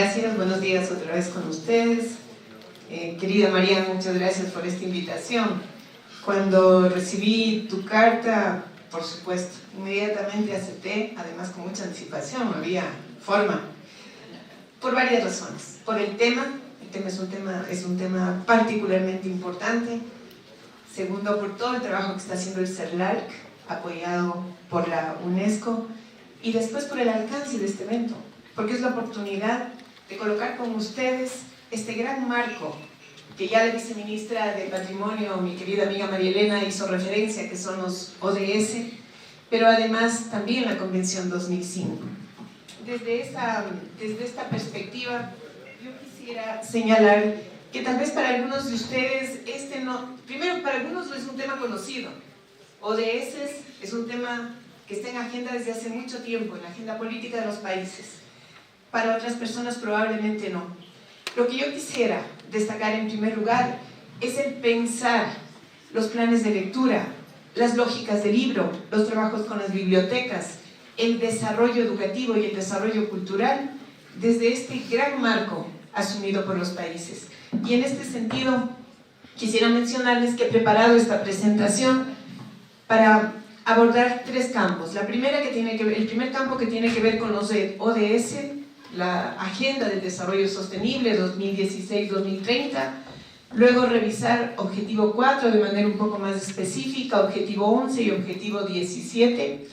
Gracias, buenos días otra vez con ustedes. Querida María, muchas gracias por esta invitación. Cuando recibí tu carta, por supuesto, inmediatamente acepté, además con mucha anticipación, no había forma, por varias razones. Por el tema es un tema particularmente importante. Segundo, por todo el trabajo que está haciendo el CERLAC, apoyado por la UNESCO, y después por el alcance de este evento, porque es la oportunidad de colocar con ustedes este gran marco que ya la viceministra de Patrimonio, mi querida amiga María Elena, hizo referencia, que son los ODS, pero además también la Convención 2005. Desde esta perspectiva, yo quisiera señalar que tal vez para algunos de ustedes, primero, para algunos es un tema conocido. ODS es un tema que está en agenda desde hace mucho tiempo, en la agenda política de los países. Para otras personas probablemente no. Lo que yo quisiera destacar en primer lugar es el pensar los planes de lectura, las lógicas del libro, los trabajos con las bibliotecas, el desarrollo educativo y el desarrollo cultural desde este gran marco asumido por los países. Y en este sentido quisiera mencionarles que he preparado esta presentación para abordar tres campos. El primer campo que tiene que ver con los ODS, la Agenda del Desarrollo Sostenible 2016-2030, luego revisar Objetivo 4 de manera un poco más específica, Objetivo 11 y Objetivo 17,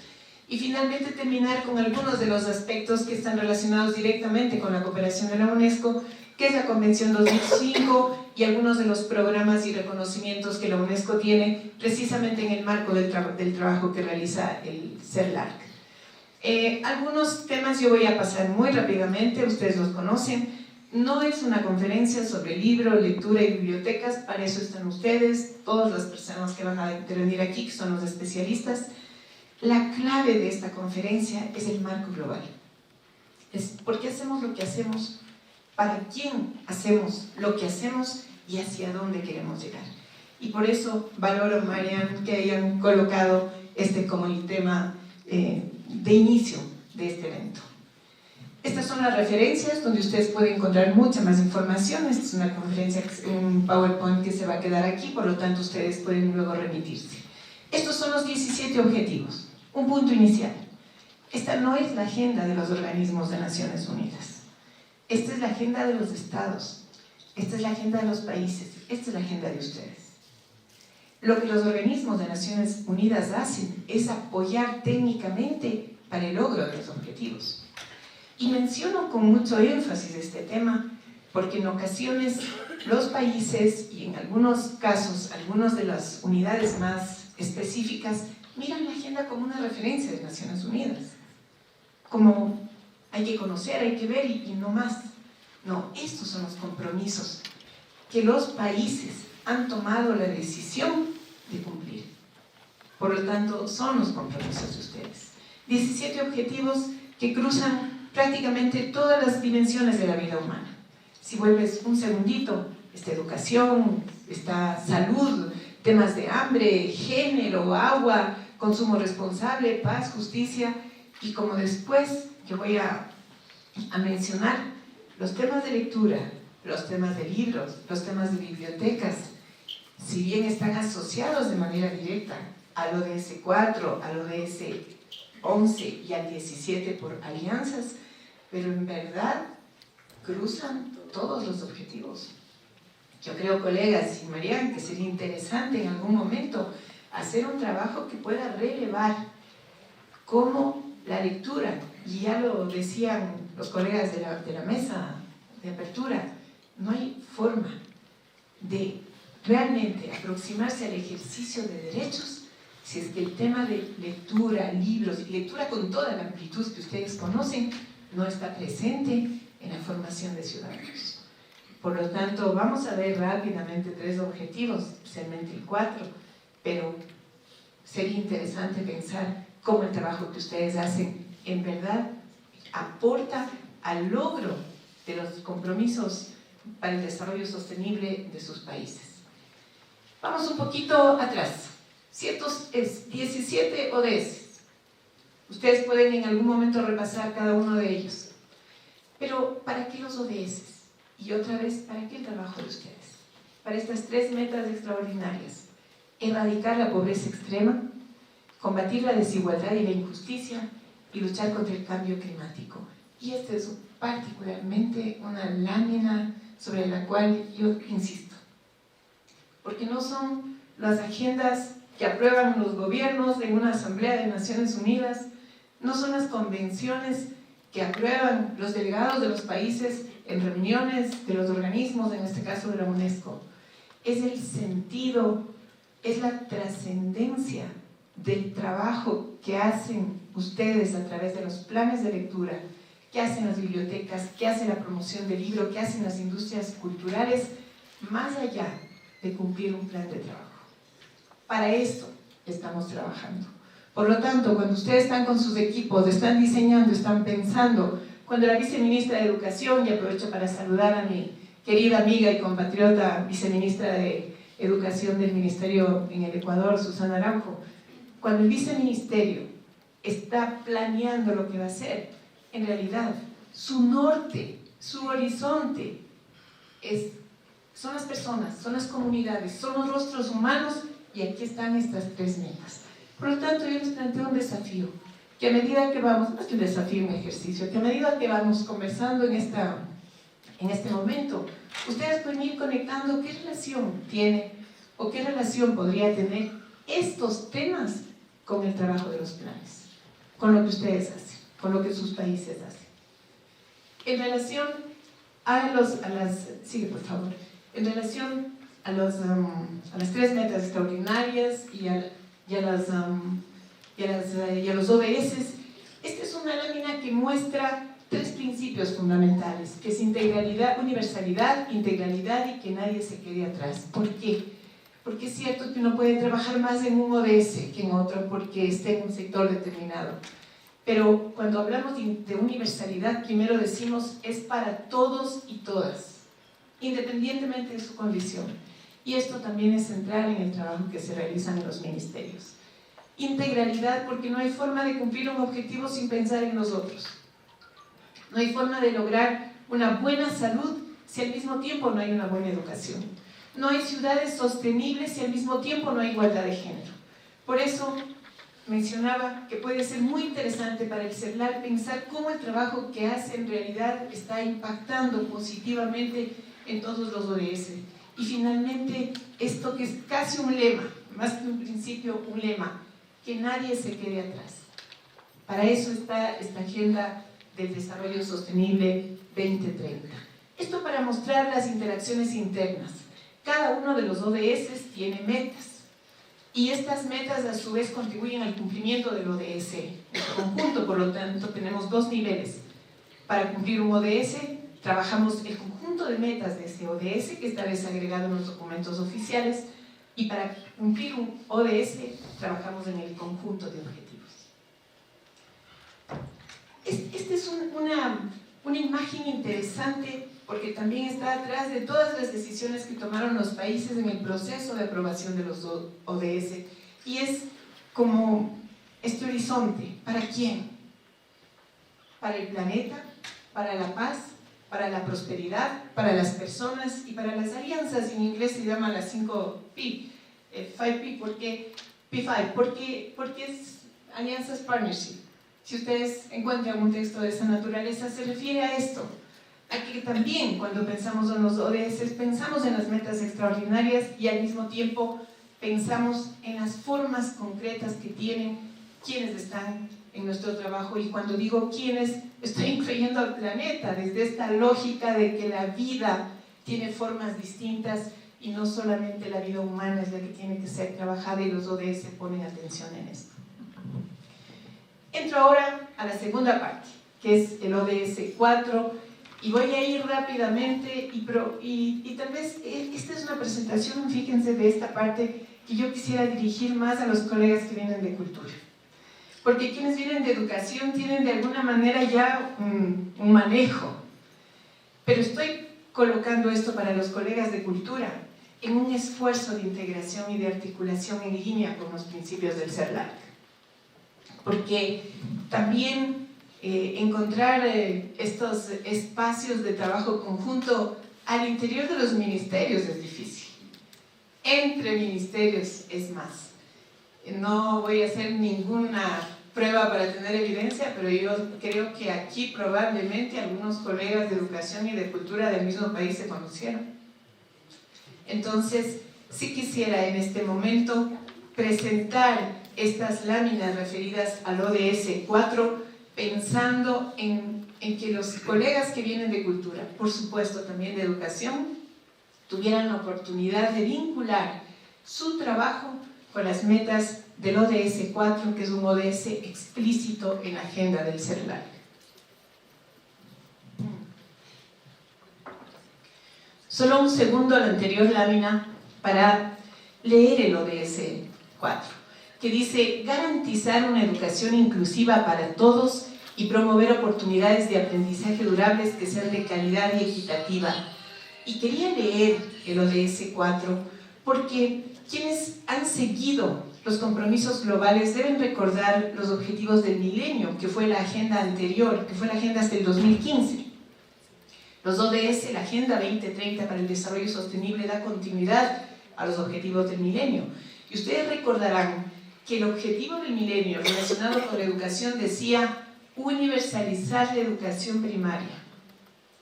y finalmente terminar con algunos de los aspectos que están relacionados directamente con la cooperación de la UNESCO, que es la Convención 2005 y algunos de los programas y reconocimientos que la UNESCO tiene precisamente en el marco del trabajo que realiza el CERLAC. Algunos temas yo voy a pasar muy rápidamente, ustedes los conocen. No es una conferencia sobre libro, lectura y bibliotecas, para eso están ustedes, todas las personas que van a intervenir aquí, que son los especialistas. La clave de esta conferencia es el marco global. Es por qué hacemos lo que hacemos, para quién hacemos lo que hacemos y hacia dónde queremos llegar. Y por eso valoro, Marian, que hayan colocado como el tema de inicio de este evento. Estas son las referencias donde ustedes pueden encontrar mucha más información. Esta es una conferencia, un PowerPoint que se va a quedar aquí, por lo tanto ustedes pueden luego remitirse. Estos son los 17 objetivos, un punto inicial. Esta no es la agenda de los organismos de Naciones Unidas. Esta es la agenda de los estados, esta es la agenda de los países, esta es la agenda de ustedes. Lo que los organismos de Naciones Unidas hacen es apoyar técnicamente para el logro de los objetivos. Y menciono con mucho énfasis este tema porque en ocasiones los países, y en algunos casos, algunas de las unidades más específicas, miran la agenda como una referencia de Naciones Unidas. Como hay que conocer, hay que ver y no más. No, estos son los compromisos que los países han tomado la decisión de cumplir. Por lo tanto, son los compromisos de ustedes. 17 objetivos que cruzan prácticamente todas las dimensiones de la vida humana. Si vuelves un segundito, está educación, está salud, temas de hambre, género, agua, consumo responsable, paz, justicia, y como después yo voy a mencionar los temas de lectura, los temas de libros, los temas de bibliotecas, si bien están asociados de manera directa al ODS 4, al ODS 11 y al 17 por alianzas, pero en verdad cruzan todos los objetivos. Yo creo, colegas y Marian, que sería interesante en algún momento hacer un trabajo que pueda relevar cómo la lectura, y ya lo decían los colegas de la mesa de apertura, no hay forma de realmente aproximarse al ejercicio de derechos si es que el tema de lectura, libros, y lectura con toda la amplitud que ustedes conocen, no está presente en la formación de ciudadanos. Por lo tanto, vamos a ver rápidamente 3 objetivos, especialmente el 4, pero sería interesante pensar cómo el trabajo que ustedes hacen en verdad aporta al logro de los compromisos para el desarrollo sostenible de sus países. Vamos un poquito atrás. Ciertos 17 ODS. Ustedes pueden en algún momento repasar cada uno de ellos. Pero ¿para qué los ODS? Y otra vez, ¿para qué el trabajo de ustedes? Para estas 3 metas extraordinarias: erradicar la pobreza extrema, combatir la desigualdad y la injusticia y luchar contra el cambio climático. Y esta es particularmente una lámina sobre la cual yo insisto, porque no son las agendas que aprueban los gobiernos en una asamblea de Naciones Unidas, no son las convenciones que aprueban los delegados de los países en reuniones de los organismos, en este caso de la UNESCO. Es el sentido, es la trascendencia del trabajo que hacen ustedes a través de los planes de lectura, que hacen las bibliotecas, que hace la promoción del libro, que hacen las industrias culturales, más allá de cumplir un plan de trabajo. Para esto estamos trabajando. Por lo tanto, cuando ustedes están con sus equipos, están diseñando, están pensando, cuando la viceministra de Educación, y aprovecho para saludar a mi querida amiga y compatriota viceministra de Educación del Ministerio en el Ecuador, Susana Araujo, cuando el viceministerio está planeando lo que va a hacer, en realidad su norte, su horizonte son las personas, son las comunidades, son los rostros humanos, y aquí están estas 3 metas. Por lo tanto, yo les planteo un desafío, que a medida que vamos, más que un desafío, un ejercicio, que a medida que vamos conversando en este momento, ustedes pueden ir conectando qué relación tiene o qué relación podría tener estos temas con el trabajo de los planes, con lo que ustedes hacen, con lo que sus países hacen. En relación a las las 3 metas extraordinarias y a los ODS, esta es una lámina que muestra 3 principios fundamentales, que es integralidad, universalidad, integralidad y que nadie se quede atrás. ¿Por qué? Porque es cierto que uno puede trabajar más en un ODS que en otro porque esté en un sector determinado. Pero cuando hablamos de universalidad, primero decimos es para todos y todas, independientemente de su condición. Y esto también es central en el trabajo que se realiza en los ministerios. Integralidad, porque no hay forma de cumplir un objetivo sin pensar en los otros. No hay forma de lograr una buena salud si al mismo tiempo no hay una buena educación. No hay ciudades sostenibles si al mismo tiempo no hay igualdad de género. Por eso mencionaba que puede ser muy interesante para el CERLAC pensar cómo el trabajo que hace en realidad está impactando positivamente en todos los ODS. Y finalmente, esto que es casi un lema, más que un principio, un lema, que nadie se quede atrás. Para eso está esta Agenda del Desarrollo Sostenible 2030. Esto para mostrar las interacciones internas. Cada uno de los ODS tiene metas. Y estas metas a su vez contribuyen al cumplimiento del ODS en conjunto. Por lo tanto, tenemos 2 niveles. Para cumplir un ODS, trabajamos el conjunto de metas de ese ODS, que está desagregado en los documentos oficiales, y para cumplir un ODS, trabajamos en el conjunto de objetivos. Esta es una imagen interesante porque también está atrás de todas las decisiones que tomaron los países en el proceso de aprobación de los ODS, y es como este horizonte. ¿Para quién? Para el planeta, para la paz, para la prosperidad, para las personas y para las alianzas. En inglés se llama las 5P, 5P, porque P5, porque es alianzas partnership. Si ustedes encuentran un texto de esa naturaleza, se refiere a esto, a que también cuando pensamos en los ODS, pensamos en las metas extraordinarias y al mismo tiempo pensamos en las formas concretas que tienen quienes están en nuestro trabajo. Y cuando digo quienes, estoy incluyendo al planeta, desde esta lógica de que la vida tiene formas distintas y no solamente la vida humana es la que tiene que ser trabajada, y los ODS ponen atención en esto. Entro ahora a la segunda parte, que es el ODS 4, y voy a ir rápidamente y tal vez esta es una presentación, fíjense, de esta parte que yo quisiera dirigir más a los colegas que vienen de cultura, porque quienes vienen de educación tienen de alguna manera ya un manejo, pero estoy colocando esto para los colegas de cultura en un esfuerzo de integración y de articulación en línea con los principios del CERLAC, porque también encontrar estos espacios de trabajo conjunto al interior de los ministerios es difícil. Entre ministerios es más. No voy a hacer ninguna prueba para tener evidencia, pero yo creo que aquí probablemente algunos colegas de educación y de cultura del mismo país se conocieron. Entonces, sí quisiera en este momento presentar estas láminas referidas al ODS 4, pensando en que los colegas que vienen de cultura, por supuesto también de educación, tuvieran la oportunidad de vincular su trabajo con las metas del ODS 4, que es un ODS explícito en la agenda del CERLAC. Solo un segundo a la anterior lámina para leer el ODS 4, que dice: garantizar una educación inclusiva para todos y promover oportunidades de aprendizaje durables que sean de calidad y equitativa. Y quería leer el ODS 4 porque quienes han seguido los compromisos globales deben recordar los objetivos del milenio, que fue la agenda anterior, que fue la agenda hasta el 2015. Los ODS, la Agenda 2030 para el Desarrollo Sostenible, da continuidad a los objetivos del milenio. Y ustedes recordarán que el objetivo del milenio relacionado con la educación decía universalizar la educación primaria.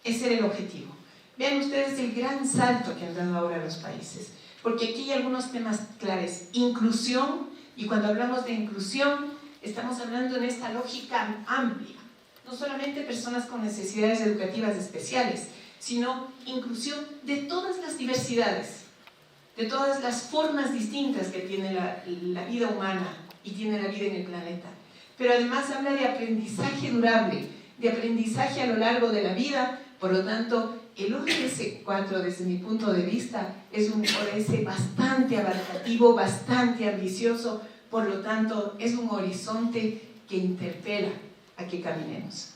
Ese era el objetivo. Vean ustedes el gran salto que han dado ahora los países, porque aquí hay algunos temas claves. Inclusión, y cuando hablamos de inclusión, estamos hablando en esta lógica amplia. No solamente personas con necesidades educativas especiales, sino inclusión de todas las diversidades, de todas las formas distintas que tiene la vida humana y tiene la vida en el planeta. Pero además habla de aprendizaje durable, de aprendizaje a lo largo de la vida. Por lo tanto, el ODS 4, desde mi punto de vista, es un ODS bastante abarcativo, bastante ambicioso. Por lo tanto, es un horizonte que interpela a que caminemos.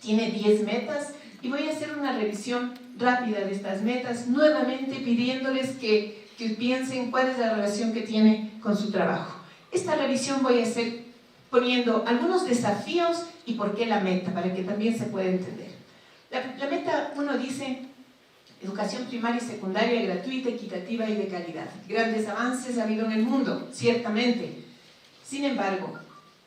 Tiene 10 metas y voy a hacer una revisión rápida de estas metas, nuevamente pidiéndoles que piensen cuál es la relación que tiene con su trabajo. Esta revisión voy a hacer poniendo algunos desafíos y por qué la meta, para que también se pueda entender. La meta 1 dice: educación primaria y secundaria gratuita, equitativa y de calidad. Grandes avances ha habido en el mundo, ciertamente. Sin embargo,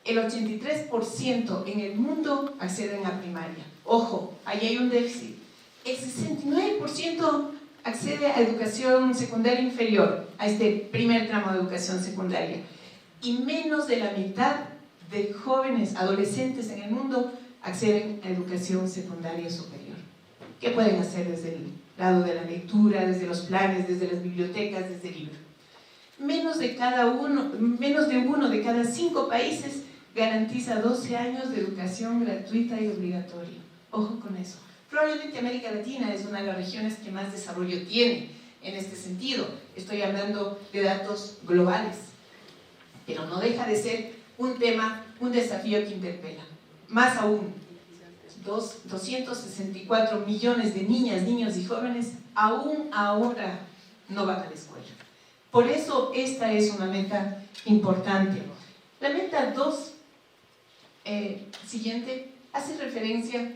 el 83% en el mundo acceden a primaria. Ojo, ahí hay un déficit. El 69% accede a educación secundaria inferior, a este primer tramo de educación secundaria. Y menos de la mitad de jóvenes, adolescentes en el mundo acceden a educación secundaria superior. ¿Qué pueden hacer desde el lado de la lectura, desde los planes, desde las bibliotecas, desde el libro? Menos de uno de cada 5 países garantiza 12 años de educación gratuita y obligatoria. Ojo con eso. Probablemente América Latina es una de las regiones que más desarrollo tiene en este sentido. Estoy hablando de datos globales, pero no deja de ser un tema, un desafío que interpela. Más aún, 264 millones de niñas, niños y jóvenes aún ahora no van a la escuela. Por eso esta es una meta importante. La meta 2, siguiente, hace referencia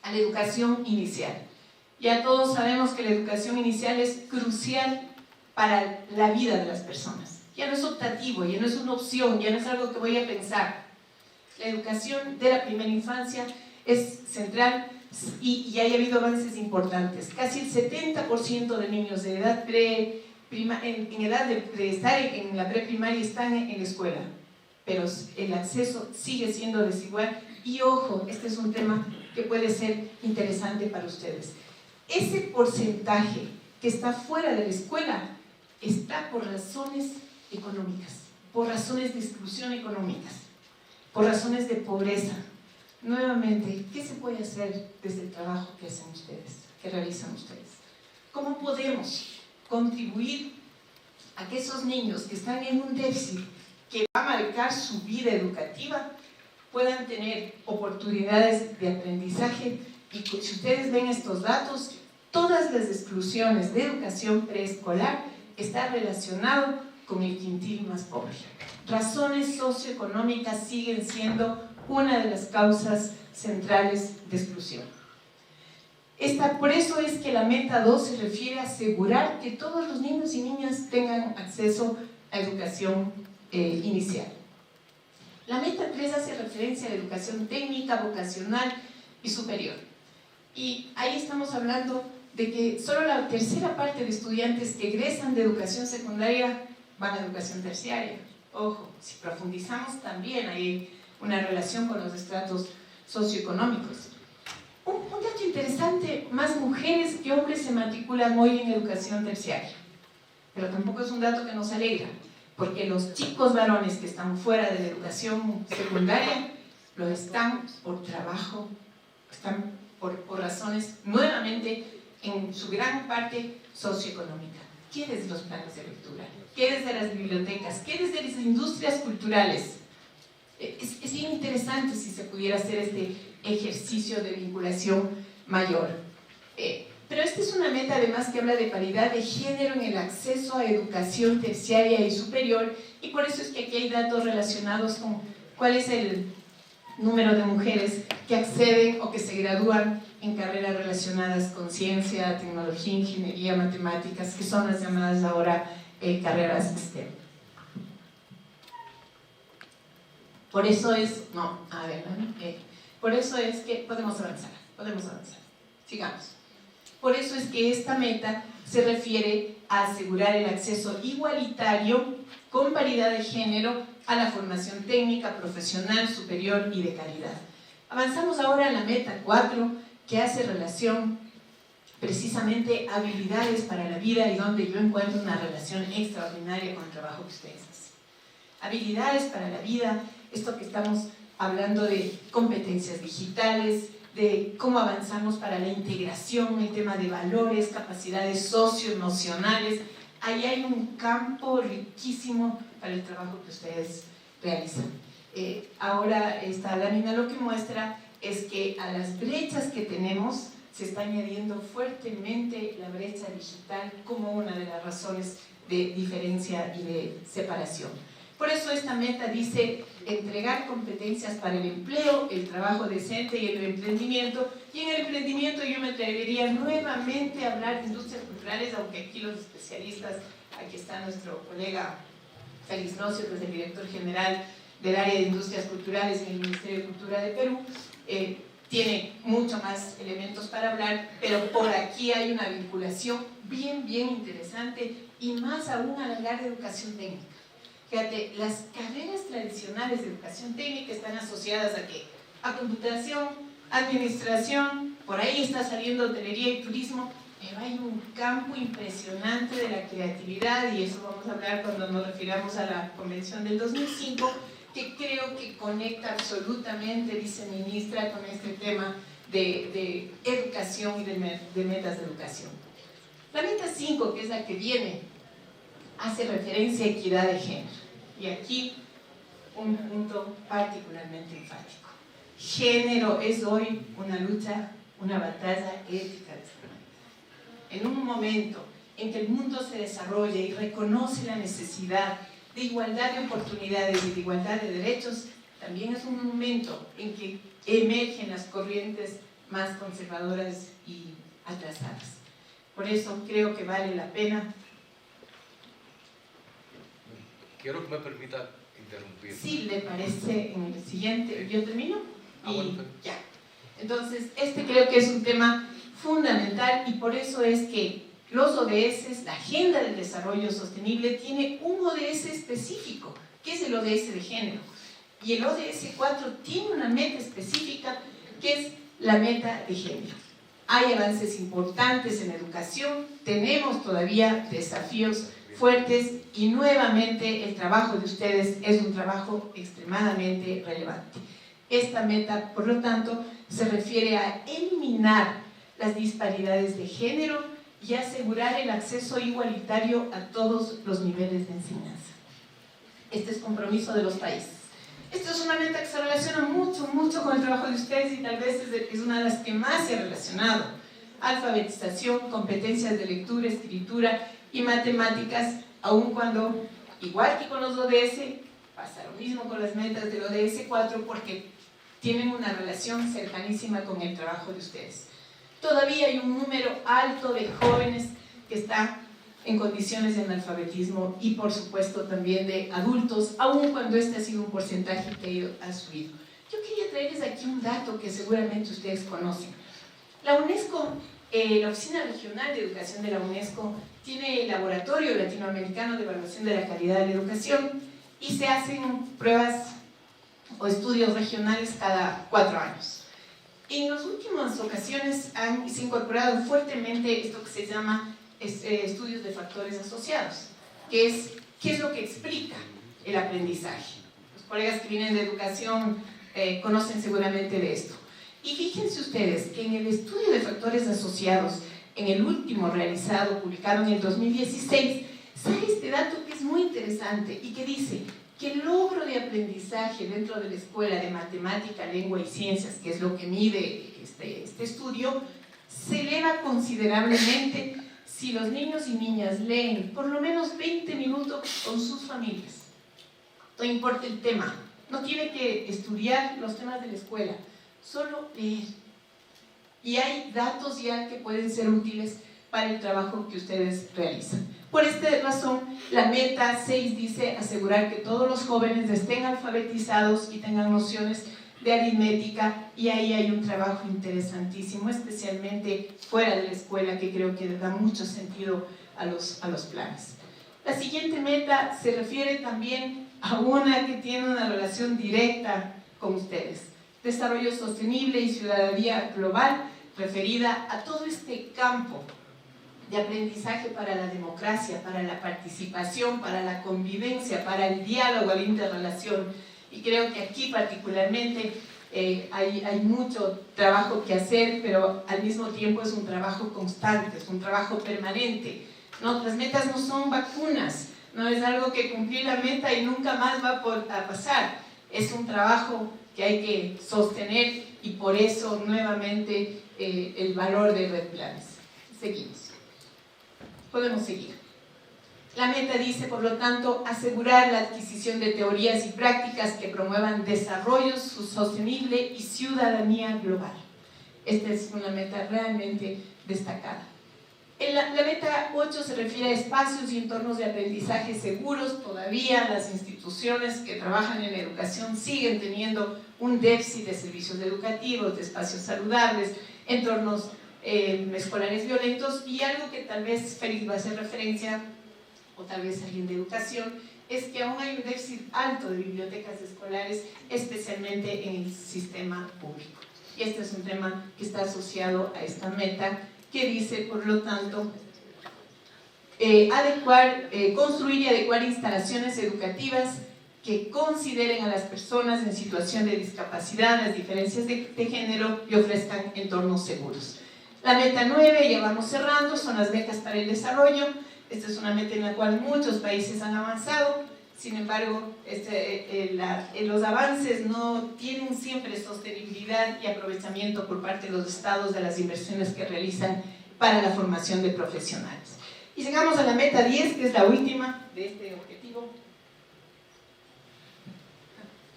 a la educación inicial. Ya todos sabemos que la educación inicial es crucial para la vida de las personas. Ya no es optativo, ya no es una opción, ya no es algo que voy a pensar. La educación de la primera infancia es central y ha habido avances importantes. Casi el 70% de niños de edad en edad de estar en la preprimaria están en la escuela, pero el acceso sigue siendo desigual. Y ojo, este es un tema que puede ser interesante para ustedes. Ese porcentaje que está fuera de la escuela está por razones económicas, por razones de exclusión económicas, por razones de pobreza. Nuevamente, ¿qué se puede hacer desde el trabajo que hacen ustedes, que realizan ustedes? ¿Cómo podemos contribuir a que esos niños que están en un déficit que va a marcar su vida educativa puedan tener oportunidades de aprendizaje? Y si ustedes ven estos datos, todas las exclusiones de educación preescolar están relacionadas con el quintil más pobre. Razones socioeconómicas siguen siendo una de las causas centrales de exclusión. Por eso es que la meta 2 se refiere a asegurar que todos los niños y niñas tengan acceso a educación inicial. La meta 3 hace referencia a la educación técnica, vocacional y superior. Y ahí estamos hablando de que solo la tercera parte de estudiantes que egresan de educación secundaria van a educación terciaria. Ojo, si profundizamos también hay una relación con los estratos socioeconómicos. Un dato interesante, más mujeres que hombres se matriculan hoy en educación terciaria. Pero tampoco es un dato que nos alegra, porque los chicos varones que están fuera de la educación secundaria lo están por trabajo, están por razones nuevamente en su gran parte socioeconómica. ¿Qué desde los planes de lectura? ¿Qué desde las bibliotecas? ¿Qué desde las industrias culturales? Es bien interesante si se pudiera hacer este ejercicio de vinculación mayor. Pero esta es una meta además que habla de paridad de género en el acceso a educación terciaria y superior, y por eso es que aquí hay datos relacionados con cuál es el número de mujeres que acceden o que se gradúan en carreras relacionadas con ciencia, tecnología, ingeniería, matemáticas, que son las llamadas ahora carreras STEM. Por eso es, por eso es que podemos avanzar, sigamos. Por eso es que esta meta se refiere a asegurar el acceso igualitario con paridad de género a la formación técnica, profesional, superior y de calidad. Avanzamos ahora a la meta 4, que hace relación precisamente a habilidades para la vida y donde yo encuentro una relación extraordinaria con el trabajo que ustedes hacen. Habilidades para la vida, esto que estamos hablando de competencias digitales, de cómo avanzamos para la integración, el tema de valores, capacidades socioemocionales. Ahí hay un campo riquísimo para el trabajo que ustedes realizan. Ahora esta lámina lo que muestra es que a las brechas que tenemos se está añadiendo fuertemente la brecha digital como una de las razones de diferencia y de separación. Por eso esta meta dice entregar competencias para el empleo, el trabajo decente y el emprendimiento. Y en el emprendimiento yo me atrevería nuevamente a hablar de industrias culturales, aunque aquí los especialistas, aquí está nuestro colega Félix Nocio, que es el director general del área de industrias culturales en el Ministerio de Cultura de Perú, tiene mucho más elementos para hablar, pero por aquí hay una vinculación bien interesante y más aún al hablar de educación técnica. Fíjate, las carreras tradicionales de educación técnica están asociadas ¿a qué? A computación, administración, por ahí está saliendo hotelería y turismo, pero hay un campo impresionante de la creatividad, y eso vamos a hablar cuando nos refiramos a la convención del 2005, que creo que conecta absolutamente, viceministra, con este tema de educación y de metas de educación. La meta 5, que es la que viene, hace referencia a equidad de género. Y aquí un punto particularmente enfático. Género es hoy una lucha, una batalla ética de esta manera. En un momento en que el mundo se desarrolla y reconoce la necesidad de igualdad de oportunidades y de igualdad de derechos, también es un momento en que emergen las corrientes más conservadoras y atrasadas. Por eso creo que vale la pena. Quiero que me permita interrumpir. Sí, le parece en el siguiente. ¿Yo termino? Bueno. Ya. Entonces, este creo que es un tema fundamental, y por eso es que los ODS, la Agenda del Desarrollo Sostenible, tiene un ODS específico, que es el ODS de género. Y el ODS 4 tiene una meta específica, que es la meta de género. Hay avances importantes en educación, tenemos todavía desafíos fuertes, y nuevamente el trabajo de ustedes es un trabajo extremadamente relevante. Esta meta, por lo tanto, se refiere a eliminar las disparidades de género y asegurar el acceso igualitario a todos los niveles de enseñanza. Este es compromiso de los países. Esta es una meta que se relaciona mucho con el trabajo de ustedes, y tal vez es una de las que más se ha relacionado. Alfabetización, competencias de lectura, escritura y matemáticas, aun cuando, igual que con los ODS, pasa lo mismo con las metas del ODS 4, porque tienen una relación cercanísima con el trabajo de ustedes. Todavía hay un número alto de jóvenes que están en condiciones de analfabetismo y por supuesto también de adultos, aun cuando este ha sido un porcentaje que ha subido. Yo quería traerles aquí un dato que seguramente ustedes conocen. La UNESCO, la Oficina Regional de Educación de la UNESCO, tiene el Laboratorio Latinoamericano de Evaluación de la Calidad de la Educación y se hacen pruebas o estudios regionales cada 4 años. En las últimas ocasiones se ha incorporado fuertemente esto que se llama estudios de factores asociados, que es qué es lo que explica el aprendizaje. Los colegas que vienen de educación conocen seguramente de esto. Y fíjense ustedes que en el estudio de factores asociados, en el último realizado, publicado en el 2016, sale este dato que es muy interesante y que dice que el logro de aprendizaje dentro de la escuela de matemática, lengua y ciencias, que es lo que mide este estudio, se eleva considerablemente si los niños y niñas leen por lo menos 20 minutos con sus familias. No importa el tema, no tiene que estudiar los temas de la escuela, solo leer. Y hay datos ya que pueden ser útiles para el trabajo que ustedes realizan. Por esta razón, la meta 6 dice asegurar que todos los jóvenes estén alfabetizados y tengan nociones de aritmética, y ahí hay un trabajo interesantísimo, especialmente fuera de la escuela, que creo que da mucho sentido a los planes. La siguiente meta se refiere también a una que tiene una relación directa con ustedes: desarrollo sostenible y ciudadanía global, referida a todo este campo de aprendizaje para la democracia, para la participación, para la convivencia, para el diálogo, la interrelación. Y creo que aquí particularmente hay mucho trabajo que hacer, pero al mismo tiempo es un trabajo constante, es un trabajo permanente. Nuestras metas no son vacunas, no es algo que cumplir la meta y nunca más va a pasar. Es un trabajo que hay que sostener, y por eso nuevamente el valor de Red Planes. Seguimos. Podemos seguir. La meta dice, por lo tanto, asegurar la adquisición de teorías y prácticas que promuevan desarrollo sostenible y ciudadanía global. Esta es una meta realmente destacada. La meta 8 se refiere a espacios y entornos de aprendizaje seguros. Todavía las instituciones que trabajan en la educación siguen teniendo un déficit de servicios educativos, de espacios saludables, entornos escolares violentos, y algo que tal vez Félix va a hacer referencia, o tal vez alguien de educación, es que aún hay un déficit alto de bibliotecas escolares, especialmente en el sistema público. Y este es un tema que está asociado a esta meta, que dice, por lo tanto, construir y adecuar instalaciones educativas que consideren a las personas en situación de discapacidad, las diferencias de género, y ofrezcan entornos seguros. La meta 9, ya vamos cerrando, son las becas para el desarrollo. Esta es una meta en la cual muchos países han avanzado. Sin embargo, los avances no tienen siempre sostenibilidad y aprovechamiento por parte de los estados de las inversiones que realizan para la formación de profesionales. Y llegamos a la meta 10, que es la última de este objetivo,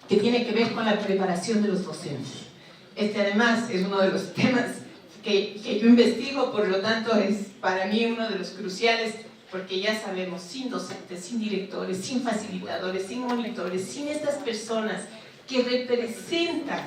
que tiene que ver con la preparación de los docentes. Este además es uno de los temas que yo investigo, por lo tanto es para mí uno de los cruciales, porque ya sabemos, sin docentes, sin directores, sin facilitadores, sin monitores, sin estas personas que representan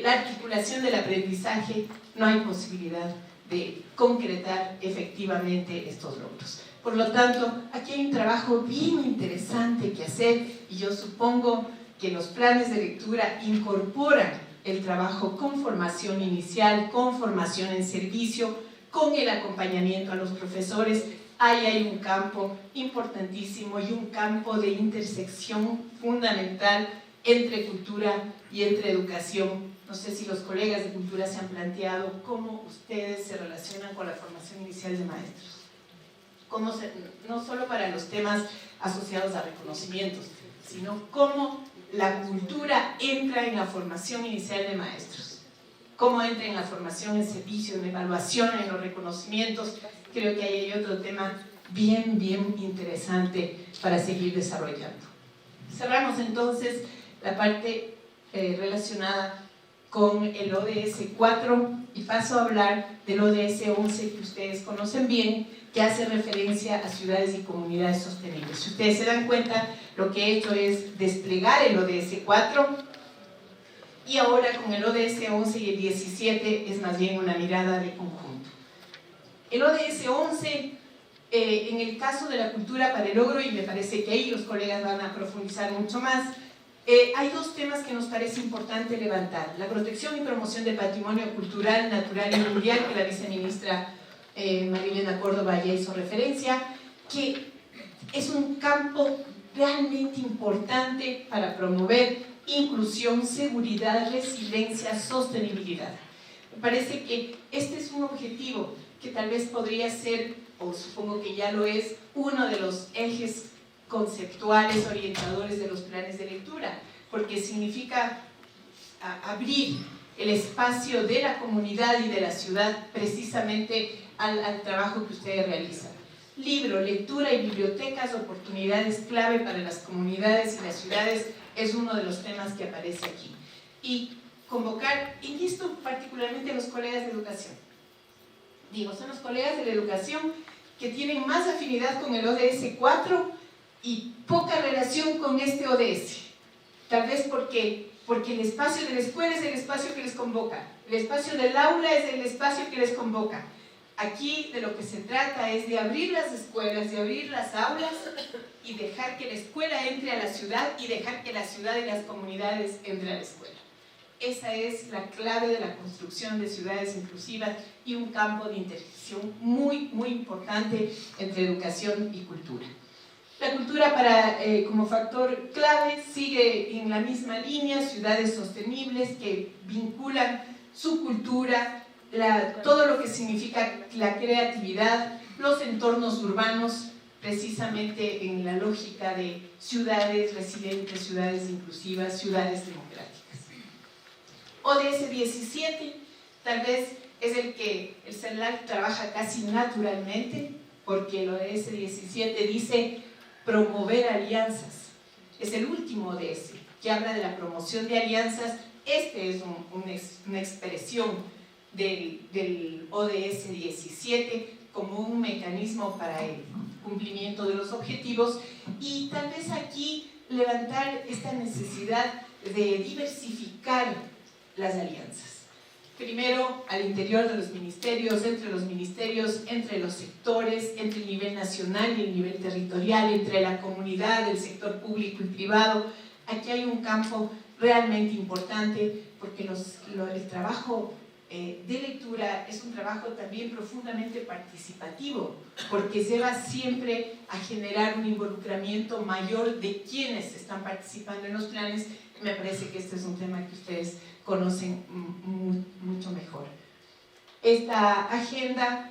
la articulación del aprendizaje, no hay posibilidad de concretar efectivamente estos logros. Por lo tanto, aquí hay un trabajo bien interesante que hacer, y yo supongo que los planes de lectura incorporan el trabajo con formación inicial, con formación en servicio, con el acompañamiento a los profesores. Ahí hay un campo importantísimo y un campo de intersección fundamental entre cultura y entre educación. No sé si los colegas de cultura se han planteado cómo ustedes se relacionan con la formación inicial de maestros. No solo para los temas asociados a reconocimientos, sino cómo la cultura entra en la formación inicial de maestros, cómo entra en la formación en servicio, en evaluación, en los reconocimientos. Creo que ahí hay otro tema bien interesante para seguir desarrollando. Cerramos entonces la parte relacionada con el ODS 4 y paso a hablar del ODS 11 que ustedes conocen bien, que hace referencia a ciudades y comunidades sostenibles. Si ustedes se dan cuenta, lo que he hecho es desplegar el ODS 4 y ahora con el ODS 11 y el 17 es más bien una mirada de conjunto. El ODS 11, en el caso de la cultura para el logro, y me parece que ahí los colegas van a profundizar mucho más, hay dos temas que nos parece importante levantar: la protección y promoción del patrimonio cultural, natural y mundial, que la viceministra Marilena Córdoba ya hizo referencia, que es un campo realmente importante para promover inclusión, seguridad, resiliencia, sostenibilidad. Me parece que este es un objetivo que tal vez podría ser, o supongo que ya lo es, uno de los ejes conceptuales orientadores de los planes de lectura, porque significa abrir el espacio de la comunidad y de la ciudad precisamente al trabajo que ustedes realizan. Libro, lectura y bibliotecas, oportunidades clave para las comunidades y las ciudades, es uno de los temas que aparece aquí. Y convocar, y esto particularmente a los colegas de educación. Digo, son los colegas de la educación que tienen más afinidad con el ODS 4 y poca relación con este ODS. Tal vez porque el espacio de la escuela es el espacio que les convoca, el espacio del aula es el espacio que les convoca. Aquí de lo que se trata es de abrir las escuelas, de abrir las aulas y dejar que la escuela entre a la ciudad y dejar que la ciudad y las comunidades entren a la escuela. Esa es la clave de la construcción de ciudades inclusivas y un campo de intersección muy, muy importante entre educación y cultura. La cultura como factor clave sigue en la misma línea: ciudades sostenibles que vinculan su cultura, todo lo que significa la creatividad, los entornos urbanos, precisamente en la lógica de ciudades resilientes, ciudades inclusivas, ciudades democráticas. ODS 17 tal vez es el que el CELAC trabaja casi naturalmente, porque el ODS 17 dice promover alianzas. Es el último ODS que habla de la promoción de alianzas. Este es una expresión del ODS 17 como un mecanismo para el cumplimiento de los objetivos, y tal vez aquí levantar esta necesidad de diversificar las alianzas. Primero, al interior de los ministerios, entre los sectores, entre el nivel nacional y el nivel territorial, entre la comunidad, el sector público y privado. Aquí hay un campo realmente importante, porque el trabajo de lectura es un trabajo también profundamente participativo, porque lleva siempre a generar un involucramiento mayor de quienes están participando en los planes. Me parece que este es un tema que ustedes conocen mucho mejor. Esta agenda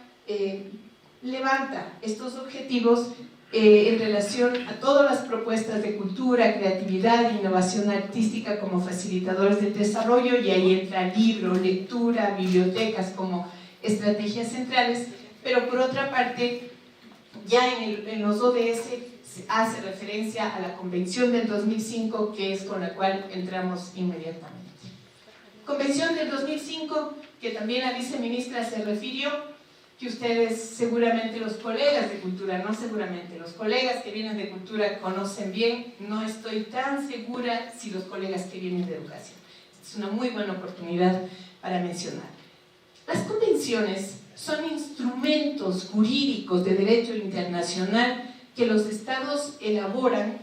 levanta estos objetivos en relación a todas las propuestas de cultura, creatividad e innovación artística como facilitadores del desarrollo, y ahí entra libro, lectura, bibliotecas como estrategias centrales. Pero por otra parte, ya en los ODS se hace referencia a la Convención del 2005, que es con la cual entramos inmediatamente. Convención del 2005, que también la viceministra se refirió, que ustedes seguramente, los colegas de cultura, no seguramente, los colegas que vienen de cultura conocen bien. No estoy tan segura si los colegas que vienen de educación. Es una muy buena oportunidad para mencionar. Las convenciones son instrumentos jurídicos de derecho internacional que los estados elaboran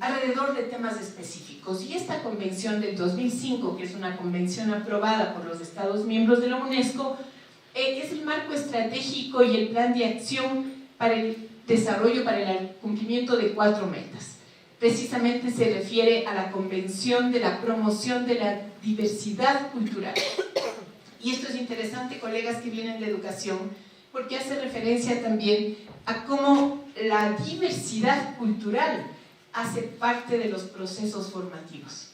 alrededor de temas específicos. Y esta convención del 2005, que es una convención aprobada por los estados miembros de la UNESCO, es el marco estratégico y el plan de acción para el desarrollo, para el cumplimiento de 4 metas. Precisamente se refiere a la Convención de la Promoción de la Diversidad Cultural. Y esto es interesante, colegas que vienen de educación, porque hace referencia también a cómo la diversidad cultural hace parte de los procesos formativos.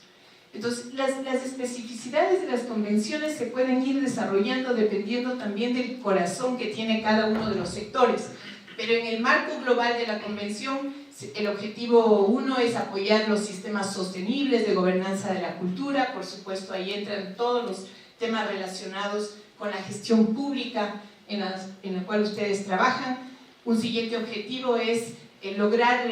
Entonces, las especificidades de las convenciones se pueden ir desarrollando dependiendo también del corazón que tiene cada uno de los sectores, pero en el marco global de la convención El objetivo 1 es apoyar los sistemas sostenibles de gobernanza de la cultura. Por supuesto, ahí entran todos los temas relacionados con la gestión pública en la cual ustedes trabajan. Un siguiente objetivo es lograr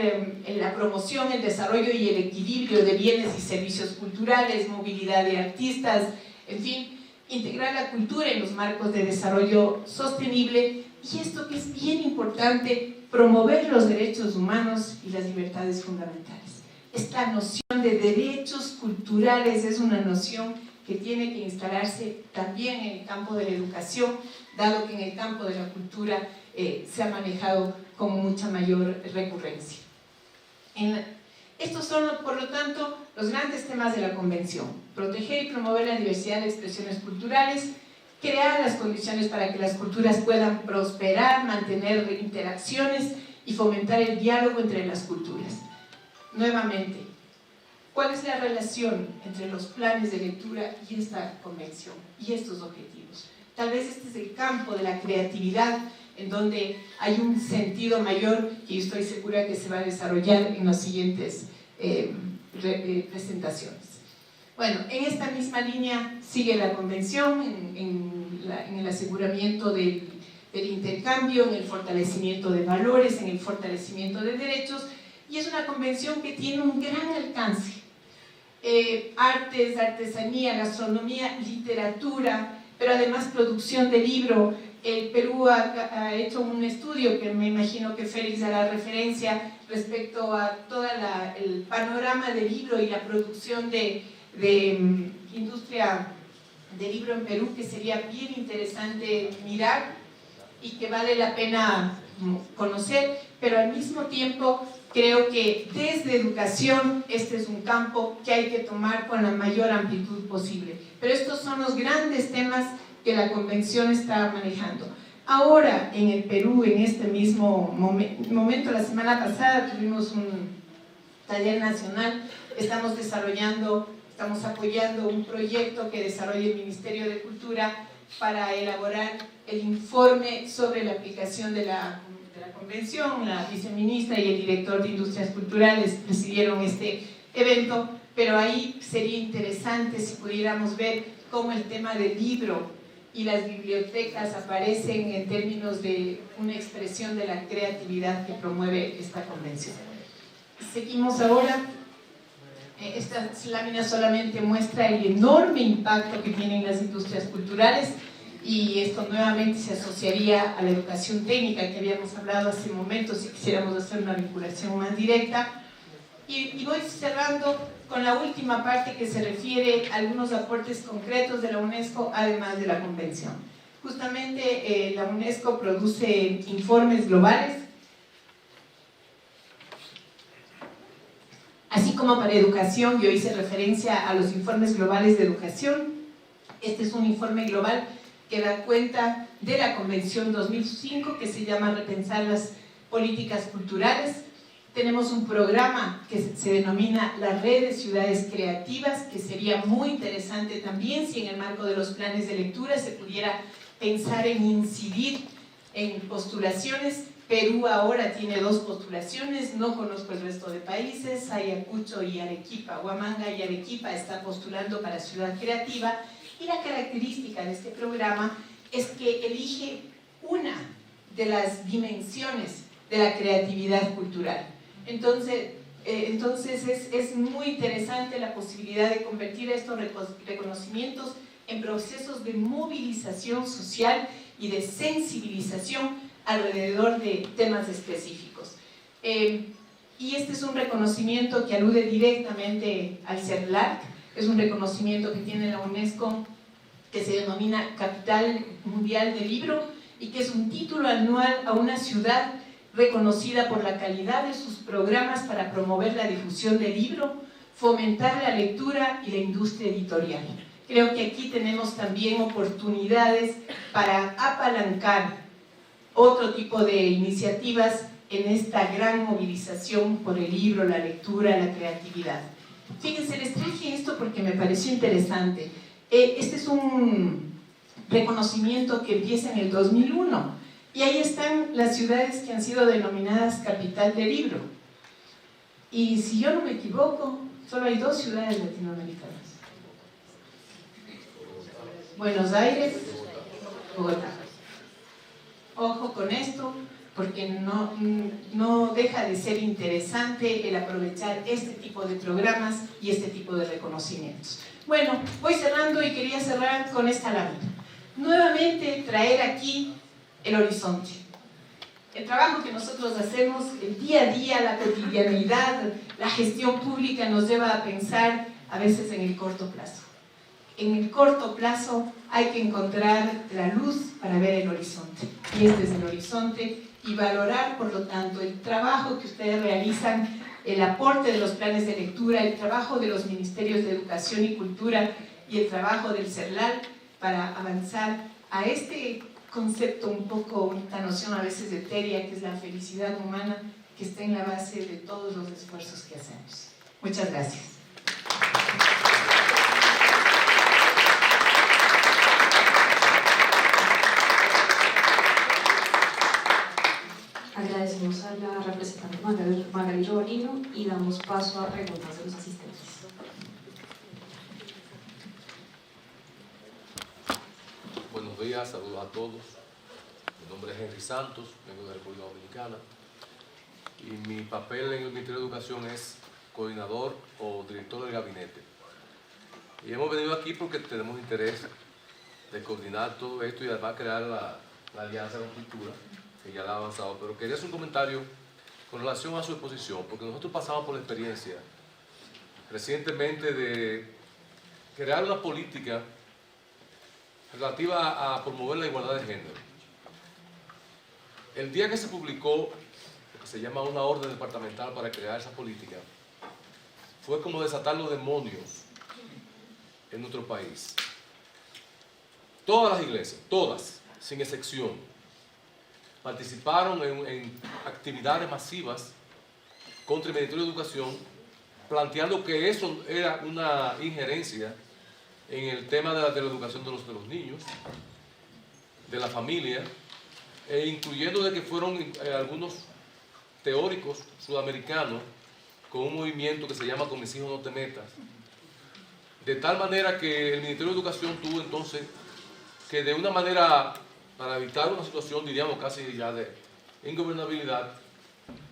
la promoción, el desarrollo y el equilibrio de bienes y servicios culturales, movilidad de artistas, en fin, integrar la cultura en los marcos de desarrollo sostenible, y esto que es bien importante, promover los derechos humanos y las libertades fundamentales. Esta noción de derechos culturales es una noción que tiene que instalarse también en el campo de la educación, dado que en el campo de la cultura se ha manejado con mucha mayor recurrencia. Estos son, por lo tanto, los grandes temas de la Convención: proteger y promover la diversidad de expresiones culturales, crear las condiciones para que las culturas puedan prosperar, mantener interacciones y fomentar el diálogo entre las culturas. Nuevamente, ¿cuál es la relación entre los planes de lectura y esta Convención y estos objetivos? Tal vez este es el campo de la creatividad, en donde hay un sentido mayor que yo estoy segura que se va a desarrollar en las siguientes presentaciones. Bueno, en esta misma línea sigue la Convención en el aseguramiento del intercambio, en el fortalecimiento de valores, en el fortalecimiento de derechos, y es una convención que tiene un gran alcance. Artes, artesanía, gastronomía, literatura, pero además producción de libro. El Perú ha hecho un estudio que me imagino que Félix hará referencia respecto a todo el panorama del libro y la producción de industria de libro en Perú, que sería bien interesante mirar y que vale la pena conocer, pero al mismo tiempo creo que desde educación este es un campo que hay que tomar con la mayor amplitud posible. Pero estos son los grandes temas que la Convención está manejando. Ahora en el Perú, en este mismo momento, la semana pasada tuvimos un taller nacional, estamos apoyando un proyecto que desarrolla el Ministerio de Cultura para elaborar el informe sobre la aplicación de la Convención. La viceministra y el director de Industrias Culturales presidieron este evento, pero ahí sería interesante si pudiéramos ver cómo el tema del libro y las bibliotecas aparecen en términos de una expresión de la creatividad que promueve esta Convención. Seguimos ahora. Esta lámina solamente muestra el enorme impacto que tienen las industrias culturales, y esto nuevamente se asociaría a la educación técnica que habíamos hablado hace un momento, si quisiéramos hacer una vinculación más directa. Y voy cerrando con la última parte, que se refiere a algunos aportes concretos de la UNESCO, además de la Convención. Justamente la UNESCO produce informes globales, así como para educación. Yo hice referencia a los informes globales de educación. Este es un informe global que da cuenta de la Convención 2005, que se llama Repensar las políticas culturales. Tenemos un programa que se denomina la Red de Ciudades Creativas, que sería muy interesante también si en el marco de los planes de lectura se pudiera pensar en incidir en postulaciones. Perú ahora tiene 2 postulaciones, no conozco el resto de países. Ayacucho y Arequipa, Huamanga y Arequipa está postulando para Ciudad Creativa, y la característica de este programa es que elige una de las dimensiones de la creatividad cultural. Entonces es muy interesante la posibilidad de convertir estos reconocimientos en procesos de movilización social y de sensibilización alrededor de temas específicos. Y este es un reconocimiento que alude directamente al CERLAC. Es un reconocimiento que tiene la UNESCO, que se denomina Capital Mundial del Libro, y que es un título anual a una ciudad reconocida por la calidad de sus programas para promover la difusión del libro, fomentar la lectura y la industria editorial. Creo que aquí tenemos también oportunidades para apalancar otro tipo de iniciativas en esta gran movilización por el libro, la lectura, la creatividad. Fíjense, les traje esto porque me pareció interesante. Este es un reconocimiento que empieza en el 2001, y ahí están las ciudades que han sido denominadas Capital del Libro. Y si yo no me equivoco, solo hay 2 ciudades latinoamericanas. Buenos Aires, Bogotá. Ojo con esto, porque no deja de ser interesante el aprovechar este tipo de programas y este tipo de reconocimientos. Bueno, voy cerrando y quería cerrar con esta lámina. Nuevamente traer aquí el horizonte. El trabajo que nosotros hacemos, el día a día, la cotidianidad, la gestión pública nos lleva a pensar a veces en el corto plazo. En el corto plazo hay que encontrar la luz para ver el horizonte. Y este es el horizonte, y valorar, por lo tanto, el trabajo que ustedes realizan, el aporte de los planes de lectura, el trabajo de los ministerios de Educación y Cultura y el trabajo del CERLAL para avanzar a este concepto un poco, esta noción a veces etérea, que es la felicidad humana, que está en la base de todos los esfuerzos que hacemos. Muchas gracias. Agradecemos a la representante Magali Robalino y damos paso a preguntas de los asistentes. Buenos días, saludos a todos. Mi nombre es Henry Santos, vengo de la República Dominicana y mi papel en el Ministerio de Educación es coordinador o director del gabinete. Y hemos venido aquí porque tenemos interés de coordinar todo esto y además crear la Alianza con Cultura, que ya la ha avanzado, pero quería hacer un comentario con relación a su exposición, porque nosotros pasamos por la experiencia recientemente de crear una política relativa a promover la igualdad de género. El día que se publicó lo que se llama una orden departamental para crear esa política, fue como desatar los demonios en nuestro país. Todas las iglesias, todas, sin excepción, participaron en actividades masivas contra el Ministerio de Educación, planteando que eso era una injerencia en el tema de la educación de los niños, de la familia, e incluyendo de que fueron algunos teóricos sudamericanos con un movimiento que se llama Con mis hijos no te metas, de tal manera que el Ministerio de Educación tuvo entonces que de una manera, para evitar una situación, diríamos casi ya de ingobernabilidad,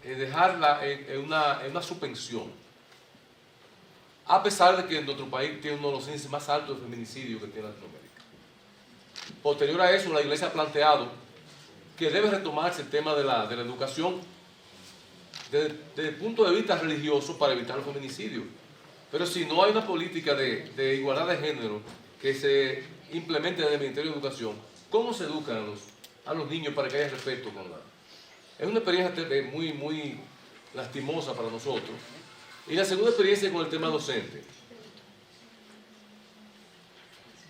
dejarla en una suspensión, a pesar de que nuestro país tiene uno de los índices más altos de feminicidio que tiene Latinoamérica. Posterior a eso, la Iglesia ha planteado que debe retomarse el tema de la educación desde el punto de vista religioso para evitar los feminicidios. Pero si no hay una política de igualdad de género que se implemente desde el Ministerio de Educación, ¿cómo se educan a los niños para que haya respeto con la? Es una experiencia muy, muy lastimosa para nosotros. Y la segunda experiencia con el tema docente.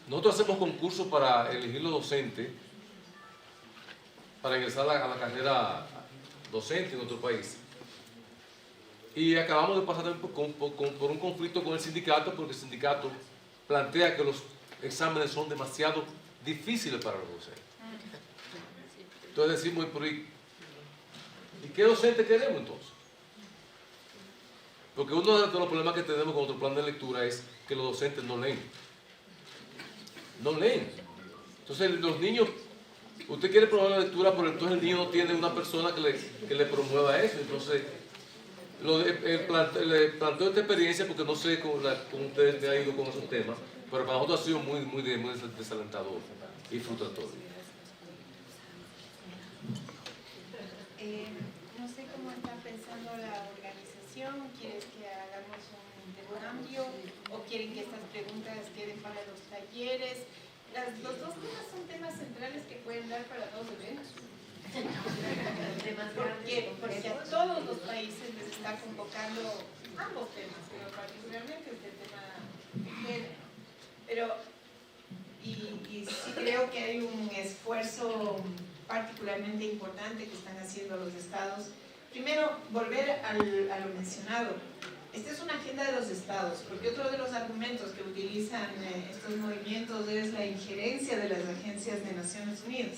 Nosotros hacemos concursos para elegir los docentes para ingresar a la carrera docente en nuestro país. Y acabamos de pasar por un conflicto con el sindicato, porque el sindicato plantea que los exámenes son demasiado difíciles para los docentes. Entonces decimos, ¿y qué docente queremos entonces? Porque uno de los problemas que tenemos con nuestro plan de lectura es que los docentes no leen. No leen. Entonces los niños, usted quiere promover la lectura, pero entonces el niño no tiene una persona que le promueva eso. Entonces, le planteo esta experiencia porque no sé cómo ustedes me han ido con esos temas, pero para nosotros ha sido muy, muy desalentador y frustratorio. No sé cómo está pensando la organización. ¿Quieres que hagamos un intercambio o quieren que estas preguntas queden para los talleres? Los dos temas son temas centrales que pueden dar para dos eventos. Porque a todos los países les está convocando ambos temas, pero particularmente este tema de género. Pero, y sí creo que hay un esfuerzo particularmente importante que están haciendo los estados. Primero, volver a lo mencionado. Esta es una agenda de los estados, porque otro de los argumentos que utilizan estos movimientos es la injerencia de las agencias de Naciones Unidas.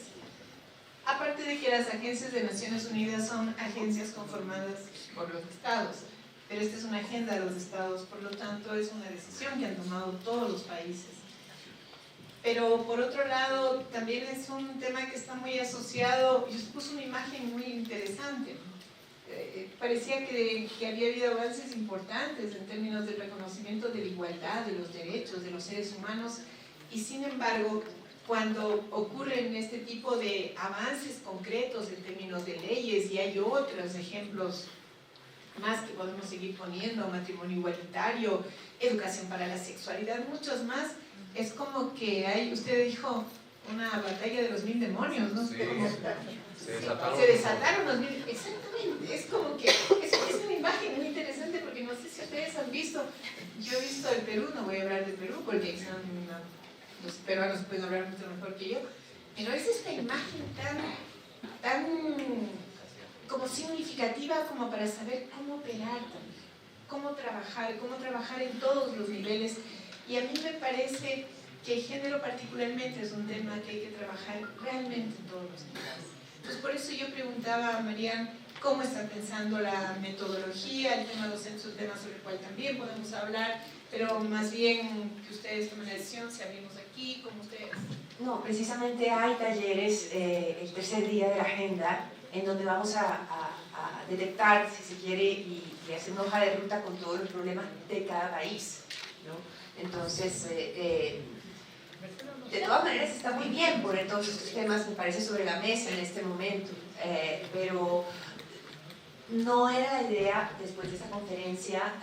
Aparte de que las agencias de Naciones Unidas son agencias conformadas por los estados, pero esta es una agenda de los estados, por lo tanto es una decisión que han tomado todos los países. Pero por otro lado, también es un tema que está muy asociado, yo puse una imagen muy interesante, parecía que había habido avances importantes en términos del reconocimiento de la igualdad, de los derechos de los seres humanos, y sin embargo, cuando ocurren este tipo de avances concretos en términos de leyes, y hay otros ejemplos más que podemos seguir poniendo, matrimonio igualitario, educación para la sexualidad, muchos más, es como que hay, usted dijo, una batalla de los 1000 demonios, ¿no? Sí, Como, se desataron. se desataron los 1000, exactamente, es como que, es una imagen muy interesante porque no sé si ustedes han visto, yo he visto el Perú, no voy a hablar de Perú porque los peruanos pueden hablar mucho mejor que yo, pero es esta imagen tan como significativa como para saber cómo operar también, cómo trabajar en todos los niveles, y a mí me parece que el género particularmente es un tema que hay que trabajar realmente en todos los niveles. Entonces por eso yo preguntaba a Marian cómo están pensando la metodología, el tema docente es un tema sobre el cual también podemos hablar, pero más bien que ustedes tomen la decisión, si abrimos aquí, como ustedes. No, precisamente hay talleres el tercer día de la agenda en donde vamos a detectar, si se quiere, y hacer una hoja de ruta con todos los problemas de cada país, ¿no? Entonces, de todas maneras está muy bien poner todos estos temas, me parece, sobre la mesa en este momento, pero no era la idea, después de esta conferencia,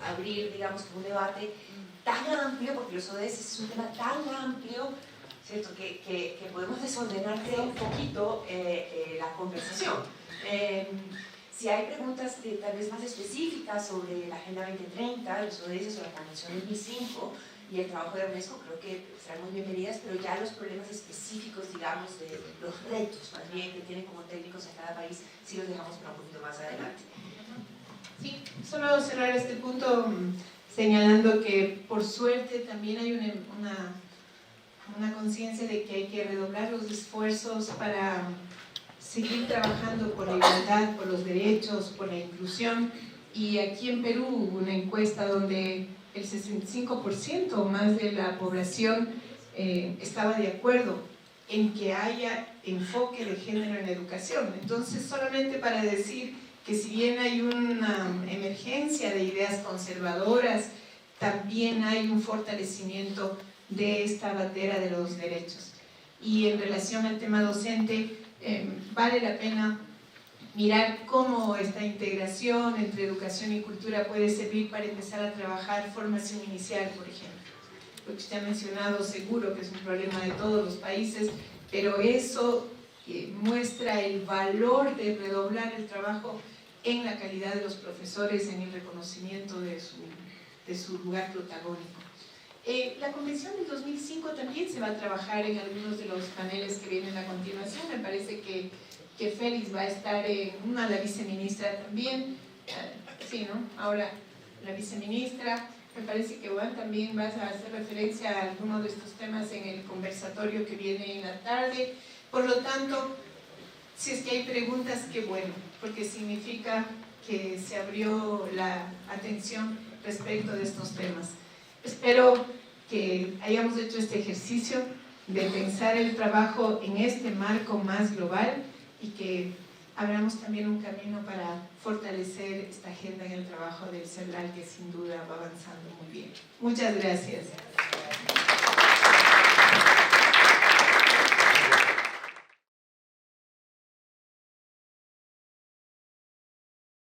abrir, digamos, un debate tan amplio, porque los ODS es un tema tan amplio, ¿cierto? Que podemos desordenar un poquito la conversación. Si hay preguntas tal vez más específicas sobre la Agenda 2030, los ODS o la Convención 2005 y el trabajo de UNESCO, creo que serán muy bienvenidas, pero ya los problemas específicos, digamos, de los retos más bien que tienen como técnicos en cada país, sí los dejamos para un poquito más adelante. Sí, solo cerrar este punto señalando que por suerte también hay una conciencia de que hay que redoblar los esfuerzos para seguir trabajando por la igualdad, por los derechos, por la inclusión, y aquí en Perú hubo una encuesta donde el 65% o más de la población estaba de acuerdo en que haya enfoque de género en la educación. Entonces, solamente para decir que si bien hay una emergencia de ideas conservadoras, también hay un fortalecimiento de esta bandera de los derechos. Y en relación al tema docente, vale la pena mirar cómo esta integración entre educación y cultura puede servir para empezar a trabajar formación inicial, por ejemplo. Lo que usted ha mencionado, seguro que es un problema de todos los países, pero eso muestra el valor de redoblar el trabajo en la calidad de los profesores, en el reconocimiento de su lugar protagónico. La Convención del 2005 también se va a trabajar en algunos de los paneles que vienen a continuación. Me parece que Félix va a estar en una, la viceministra también, sí, ¿no? Ahora la viceministra, me parece que Juan también va a hacer referencia a algunos de estos temas en el conversatorio que viene en la tarde. Por lo tanto, si es que hay preguntas, qué bueno, porque significa que se abrió la atención respecto de estos temas. Espero que hayamos hecho este ejercicio de pensar el trabajo en este marco más global y que abramos también un camino para fortalecer esta agenda en el trabajo del CERLAL, que sin duda va avanzando muy bien. Muchas gracias.